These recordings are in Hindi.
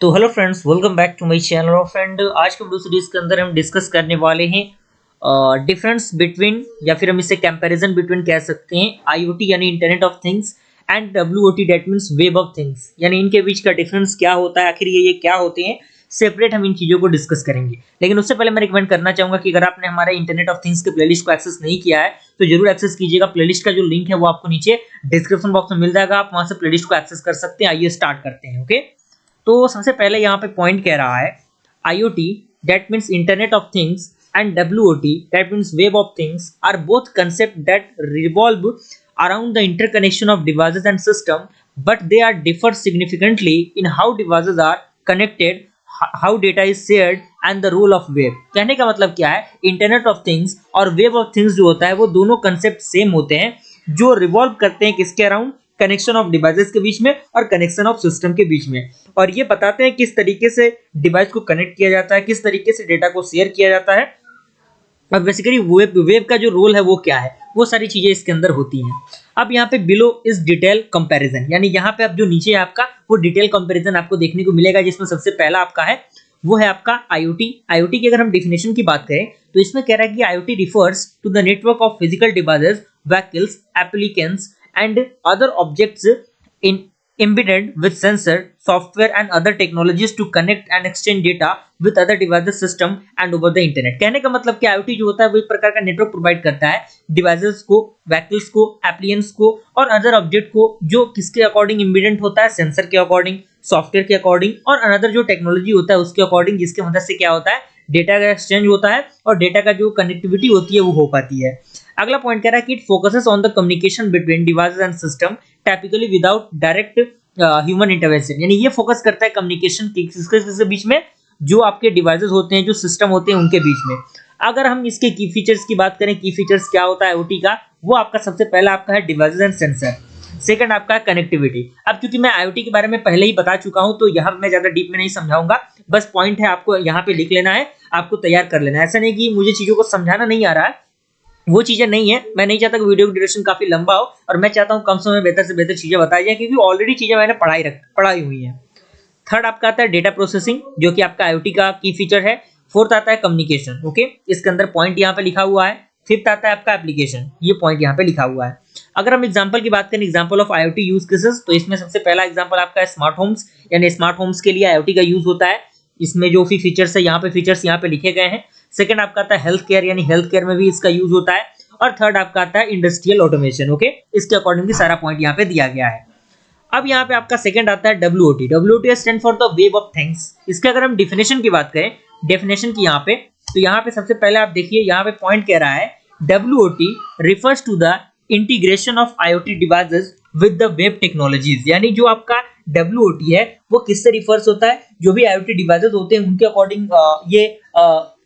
तो hello friends, welcome back to my channel. और फ्रेंड, आज के वीडियो सीरीज के अंदर हम डिस्कस करने वाले हैं डिफरेंस बिटवीन, या फिर हम इसे कंपैरिजन बिटवीन कह सकते हैं, आईओटी यानी इंटरनेट ऑफ थिंग्स एंड डब्ल्यूओटी that means web of things, यानी इनके बीच का डिफरेंस क्या होता है, आखिर ये क्या होते हैं। सेपरेट हम इन चीज़ों को डिस्कस करेंगे, लेकिन उससे पहले मैं रिकमेंड करना चाहूंगा कि अगर आपने हमारे इंटरनेट ऑफ थिंग्स के प्लेलिस्ट को एक्सेस नहीं किया है तो जरूर एक्सेस कीजिएगा। प्लेलिस्ट का जो लिंक है वो आपको नीचे डिस्क्रिप्शन बॉक्स में मिल जाएगा, आप वहां से प्लेलिस्ट को एक्सेस कर सकते हैं। आइए स्टार्ट करते हैं। ओके, तो सबसे पहले यहाँ पे पॉइंट कह रहा है IoT that means Internet of Things and WOT that means Web of Things are both concepts that revolve around the interconnection of devices and system, but they are differ significantly in how devices are connected, how data is shared and the role of web। कहने का मतलब क्या है, इंटरनेट ऑफ थिंग्स और वेब ऑफ थिंग्स जो होता है वो दोनों कंसेप्ट सेम होते हैं, जो रिवॉल्व करते हैं किसके अराउंड, कनेक्शन ऑफ डिवाइसेस के बीच में और कनेक्शन ऑफ सिस्टम के बीच में। और ये बताते हैं किस तरीके से डिवाइस को कनेक्ट किया जाता है, किस तरीके से डेटा को शेयर किया जाता है, और बेसिकली वेब का जो रोल है वो क्या है, वो सारी चीजें इसके अंदर होती हैं। अब यहाँ पे बिलो इज डिटेल कंपैरिजन, यानी यहाँ पे अब जो नीचे है आपका वो डिटेल कंपैरिजन आपको देखने को मिलेगा, जिसमें सबसे पहला आपका है वो है आपका IoT। IoT की अगर हम डेफिनेशन की बात करें तो इसमें कह रहा है कि IoT refers to the network of physical devices, vehicles, applications and other objects in embedded with sensor, software and other technologies to connect and exchange data with other devices system and over the internet। कहने का मतलब कि IoT जो होता है वो एक प्रकार का नेटवर्क प्रोवाइड करता है डिवाइसेस को, व्हीकल्स को, एप्लियंस को और अदर ऑब्जेक्ट को, जो किसके अकॉर्डिंग इम्बेडेड होता है, सेंसर के अकॉर्डिंग, सॉफ्टवेयर के अकॉर्डिंग और अनदर जो टेक्नोलॉजी होता है उसके अकॉर्डिंग, जिसके मदद से क्या होता है, डेटा का एक्सचेंज होता है और डेटा का जो कनेक्टिविटी होती है वो हो पाती है। अगला पॉइंट कह रहा है कि it focuses on the communication between devices and system typically without direct human intervention, यानी ये फोकस करता है कम्युनिकेशन किसके बीच में, जो आपके डिवाइसेस होते हैं, जो सिस्टम होते हैं उनके बीच में। अगर हम इसके की फीचर्स की बात करें, की फीचर्स क्या होता है IoT का, वो आपका सबसे पहला आपका है डिवाइसेस एंड सेंसर, सेकंड आपका है कनेक्टिविटी। अब क्योंकि मैं IoT के बारे में पहले ही बता चुका हूं तो यहाँ मैं ज्यादा डीप में नहीं समझाऊंगा, बस पॉइंट है आपको यहाँ पे लिख लेना है, आपको तैयार कर लेना है। ऐसा नहीं कि मुझे चीजों को समझाना नहीं आ रहा है, वो चीजें नहीं है। मैं नहीं चाहता कि वीडियो की ड्यूरेशन काफी लंबा हो, और मैं चाहता हूं कम समय में बेहतर से बेहतर चीजें बताई जाए, क्योंकि ऑलरेडी चीजें मैंने पढ़ाई हुई हैं। थर्ड आपका आता है डेटा प्रोसेसिंग, जो कि आपका IoT का की फीचर है। फोर्थ आता है कम्युनिकेशन, ओके, इसके अंदर पॉइंट यहाँ पे लिखा हुआ है। फिफ्थ आता है आपका एप्लीकेशन, ये पॉइंट यहाँ पे लिखा हुआ है। अगर हम एग्जांपल की बात करें, example of IoT use cases, तो इसमें सबसे पहला एग्जांपल आपका है स्मार्ट होम्स, यानी स्मार्ट होम्स के लिए IoT का यूज होता है। इसमें जो भी फीचर्स है यहाँ पे फीचर्स यहाँ पे लिखे गए हैं। सेकंड आपका आता है हेल्थ केयर, यानी हेल्थ केयर में भी इसका यूज होता है। और थर्ड आपका आता है इंडस्ट्रियल ऑटोमेशन, ओके, इसके अकॉर्डिंगली सारा पॉइंट यहाँ पे दिया गया है। अब यहाँ पे आपका सेकंड आता है WOT। WOT stand for the web of things. इसके अगर हम डेफिनेशन की बात करें, डेफिनेशन की यहाँ पे, तो यहाँ पे सबसे पहले आप देखिए, यहाँ पे पॉइंट कह रहा है WOT refers to the integration of IoT devices with the web technologies, यानी जो आपका WOT है वो किससे रिफर्स होता है, जो भी IoT डिवाइसेस होते हैं उनके अकॉर्डिंग ये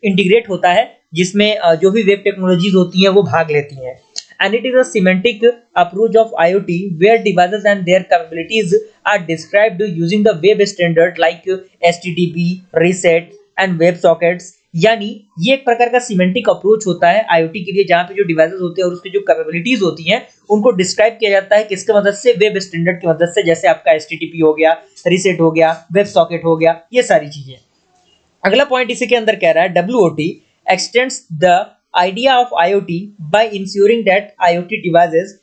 इंटीग्रेट होता है, जिसमें जो भी वेब टेक्नोलॉजीज होती हैं वो भाग लेती हैं। And it is a semantic approach of IoT where devices and their capabilities are described using the web standard like HTTP, RESET and WebSockets। यानी ये एक प्रकार का सिमेंटिक अप्रोच होता है IoT के लिए, जहां पे जो डिवाइसेस होते हैं और उसकी जो कैपेबिलिटीज होती हैं उनको डिस्क्राइब किया जाता है किसके मदद से, वेब स्टैंडर्ड की मदद से, जैसे आपका HTTP हो गया, RESET हो गया, WebSocket हो गया, ये सारी चीजें। अगला पॉइंट इसी के अंदर कह रहा है WOT extends the idea of IoT by ensuring that IoT devices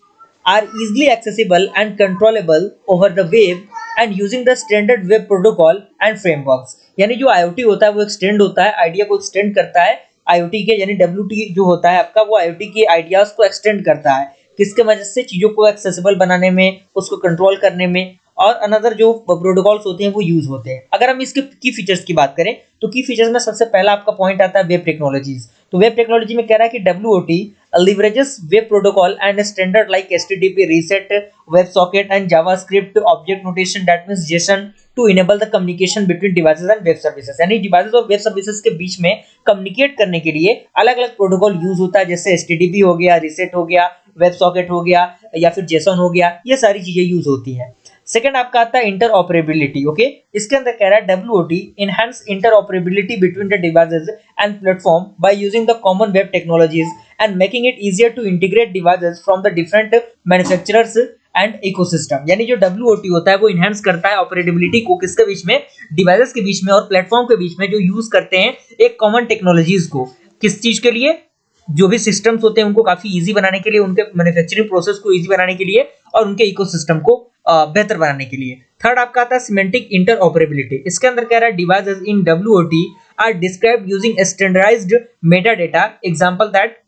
are easily accessible and controllable over the web and using the standard web protocol and frameworks। यानी जो IoT होता है वो एक्सटेंड होता है, आइडिया को एक्सटेंड करता है IoT के, यानी WOT जो होता है आपका वो IoT के आइडियाज को एक्सटेंड करता है, किसके वजह से, चीजों को एक्सेसिबल बनाने में, उसको कंट्रोल करने में, और अनदर जो प्रोटोकॉल्स होते हैं वो यूज होते हैं। अगर हम इसके की फीचर्स की बात करें तो की फीचर्स में सबसे पहला आपका पॉइंट आता है वेब टेक्नोलॉजीज। तो वेब टेक्नोलॉजी में कह रहा है कि WOT leverages web protocol and standard like HTTP, RESET, WebSocket and JavaScript object notation that means JSON to enable the communication between devices and web services। यानी डिवाइसेस और वेब सर्विसेज के बीच में कम्युनिकेट करने के लिए अलग अलग प्रोटोकॉल यूज होता है, जैसे HTTP हो गया, RESET हो गया, WebSocket हो गया, या फिर JSON हो गया, ये सारी चीजें यूज होती हैं। सेकंड आपका आता है इंटरऑपरेबिलिटी, ओके, इसके अंदर कह रहा है WOT enhance interoperability between the devices and platform by using the common web technologies and making it easier to integrate devices from the different manufacturers and ecosystem. यानी जो WOT होता है वो इनहेंस करता है ऑपरेटेबिलिटी को किसके बीच में, डिवाइसेस के बीच में और प्लेटफॉर्म के बीच में, जो यूज करते हैं एक कॉमन टेक्नोलॉजीज को। किस चीज के लिए, जो भी सिस्टम्स होते हैं उनको काफी इजी बनाने के लिए, उनके मैन्युफैक्चरिंग प्रोसेस को इजी बनाने के लिए और उनके इकोसिस्टम को बेहतर बनाने के लिए। थर्ड आपका आता है सिमेंटिक इंटरऑपरेबिलिटी। इसके अंदर कह रहा है devices in WOT are described using standardised metadata, example that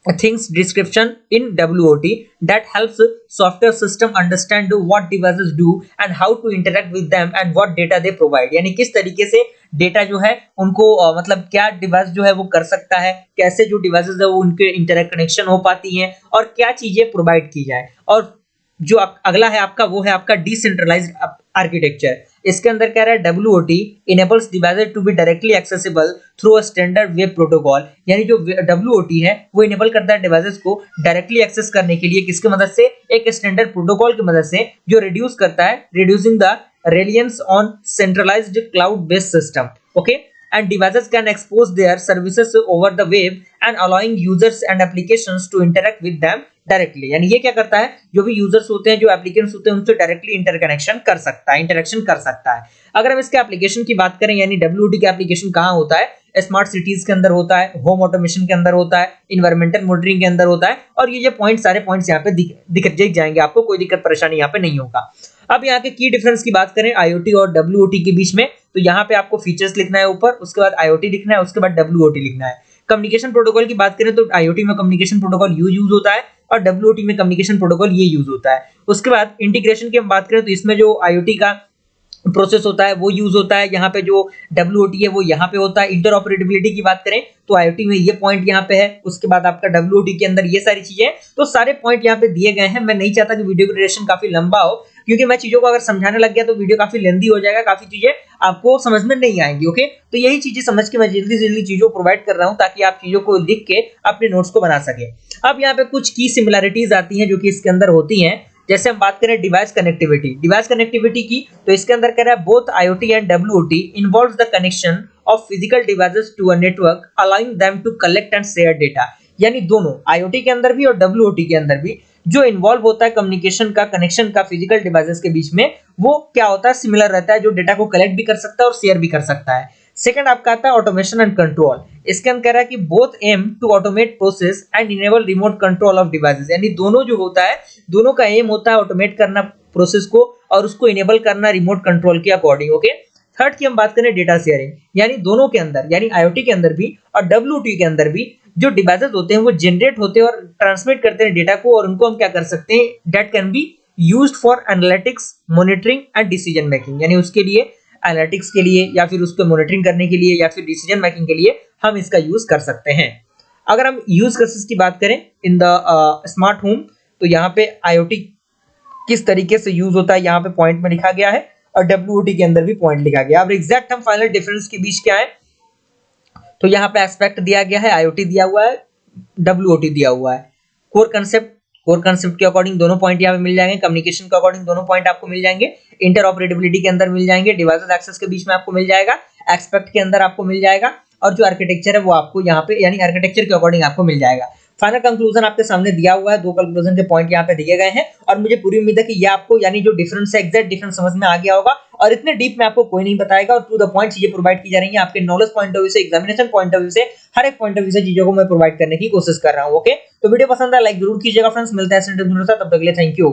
things description in WOT that helps software system understand what devices do and how to interact with them and what data they provide। यानी किस तरीके से डेटा जो है उनको मतलब क्या डिवाइस जो है वो कर सकता है, कैसे जो डिवाइसेस है वो उनके इंटरनेट कनेक्शन हो पाती हैं और क्या चीजें प्रोवाइड की जाए। और जो अगला है आपका वो है आपका डिसेंट्रलाइज्ड आर्किटेक्चर। इसके अंदर कह रहा है WOT enables devices to be directly accessible through a standard web protocol। यानी जो WOT है वो इनेबल करता है डिवाइसेस को डायरेक्टली एक्सेस करने के लिए किसकी मदद से, एक स्टैंडर्ड प्रोटोकॉल की मदद से, जो रिड्यूस करता है, reducing the reliance on centralized cloud based system। Okay, and devices can expose their services over the web and allowing users and applications to interact with them directly. यानी ये क्या करता है, जो भी यूजर्स होते हैं, जो एप्लीकेशंस होते हैं, उनसे डायरेक्टली इंटरकनेक्शन कर सकता है, इंटरेक्शन कर सकता है। अगर हम इसके एप्लीकेशन की बात करें, यानी WOT का एप्लीकेशन कहाँ होता है, स्मार्ट सिटीज के अंदर होता है, होम ऑटोमेशन के अंदर होता है, इन्वायरमेंटल मॉनिटरिंग के अंदर होता है। और ये जो पॉइंट सारे पॉइंट्स यहाँ पे दिख जाएंगे आपको, कोई दिक्कत परेशानी यहाँ पे नहीं होगा। अब यहाँ के की डिफरेंस की बात करें IoT और WOT के बीच में, तो यहाँ पे आपको फीचर्स लिखना है ऊपर, उसके बाद IoT लिखना है, उसके बाद WOT लिखना है। कम्युनिकेशन प्रोटोकॉल की बात करें तो IoT में कम्युनिकेशन प्रोटोकॉल यूज होता है और WOT में कम्युनिकेशन प्रोटोकॉल ये यूज होता है। उसके बाद इंटीग्रेशन की हम बात करें तो इसमें जो IoT का प्रोसेस होता है वो यूज होता है, यहाँ पे जो WOT है वो यहाँ पे होता है। इंटरऑपरेबिलिटी की बात करें तो IoT में ये पॉइंट यहाँ पे है, उसके बाद आपका WOT के अंदर ये सारी चीजें, तो सारे पॉइंट यहाँ पे दिए गए हैं। मैं नहीं चाहता कि वीडियो की ड्यूरेशन काफी लंबा हो, क्योंकि मैं चीजों को अगर समझाने लग गया तो वीडियो काफी लेंदी हो जाएगा, काफी चीजें आपको समझ में नहीं आएंगी। ओके, तो यही चीजें समझ के मैं जल्दी जल्दी चीजों को प्रोवाइड कर रहा हूँ ताकि आप चीजों को लिख के अपने नोट्स को बना सके। अब यहाँ पे कुछ की सिमिलरिटीज आती हैं जो कि इसके अंदर होती हैं। जैसे हम बात करें डिवाइस कनेक्टिविटी की, तो इसके अंदर कह रहा है both IoT and WOT involves the connection of physical devices to a network allowing them to collect and share data. यानी दोनों IoT के अंदर भी और WOT के अंदर भी जो इन्वॉल्व होता है कम्युनिकेशन का, कनेक्शन का फिजिकल डिवाइसेस के बीच में, वो क्या होता है, सिमिलर रहता है, जो डेटा को कलेक्ट भी कर सकता है और शेयर भी कर सकता है। सेकंड आपका आता है ऑटोमेशन एंड कंट्रोल। इसके अंदर कह रहा है कि both aim to automate process and enable remote control of devices. यानी दोनों जो होता है, दोनों का एम होता है ऑटोमेट करना प्रोसेस को और उसको इनेबल करना रिमोट कंट्रोल के अकॉर्डिंग। ओके, थर्ड की हम बात करें डेटा शेयरिंग, यानी दोनों के अंदर, यानी IoT के अंदर भी और WOT के अंदर भी जो डिवाइसेस होते हैं वो जनरेट होते हैं और ट्रांसमिट करते हैं डेटा को, और उनको हम क्या कर सकते हैं, that can be used for analytics, monitoring and decision making. यानी उसके लिए एनालिटिक्स के लिए या फिर उसको मॉनिटरिंग करने के लिए या फिर डिसीजन मेकिंग के लिए हम इसका यूज कर सकते हैं। अगर हम यूज केसेस की बात करें इन द स्मार्ट होम, तो यहाँ पे IoT किस तरीके से यूज होता है यहाँ पे पॉइंट में लिखा गया है और WOT के अंदर भी पॉइंट लिखा गया। अब एग्जैक्ट हम फाइनल डिफरेंस के बीच क्या है, तो यहाँ पे एस्पेक्ट दिया गया है, IoT दिया हुआ है, WOT दिया हुआ है। कोर कंसेप्ट के अकॉर्डिंग दोनों पॉइंट यहाँ पे मिल जाएंगे, कम्युनिकेशन के अकॉर्डिंग दोनों पॉइंट आपको मिल जाएंगे, इंटरऑपरेबिलिटी के अंदर मिल जाएंगे, डिवाइसेस एक्सेस के बीच में आपको मिल जाएगा, एक्सपेक्ट के अंदर आपको मिल जाएगा, और जो आर्किटेक्चर है वो आपको यहाँ पे यानी आर्किटेक्चर के अकॉर्डिंग आपको मिल जाएगा। फाइनल कंक्लूजन आपके सामने दिया हुआ है, दो कंक्लूजन के पॉइंट यहाँ पे दिए गए हैं, और मुझे पूरी उम्मीद है कि ये आपको यानी जो डिफरेंस है एग्जैक्ट डिफरेंस समझ में आ गया होगा, और इतने डीप में आपको कोई नहीं बताएगा, और टू द पॉइंट चीजें प्रोवाइड की जा रही हैं आपके नॉलेज पॉइंट ऑफ व्यू से, एग्जामिनेशन पॉइंट ऑफ व्यू से, हर एक पॉइंट ऑफ व्यू से चीजों को मैं प्रोवाइड करने की कोशिश कर रहा हूँ। ओके, तो वीडियो पसंद है लाइक जरूर कीजिएगा फ्रेंड्स, मिलते हैं नेक्स्ट वीडियो में, तब तक के लिए थैंक यू।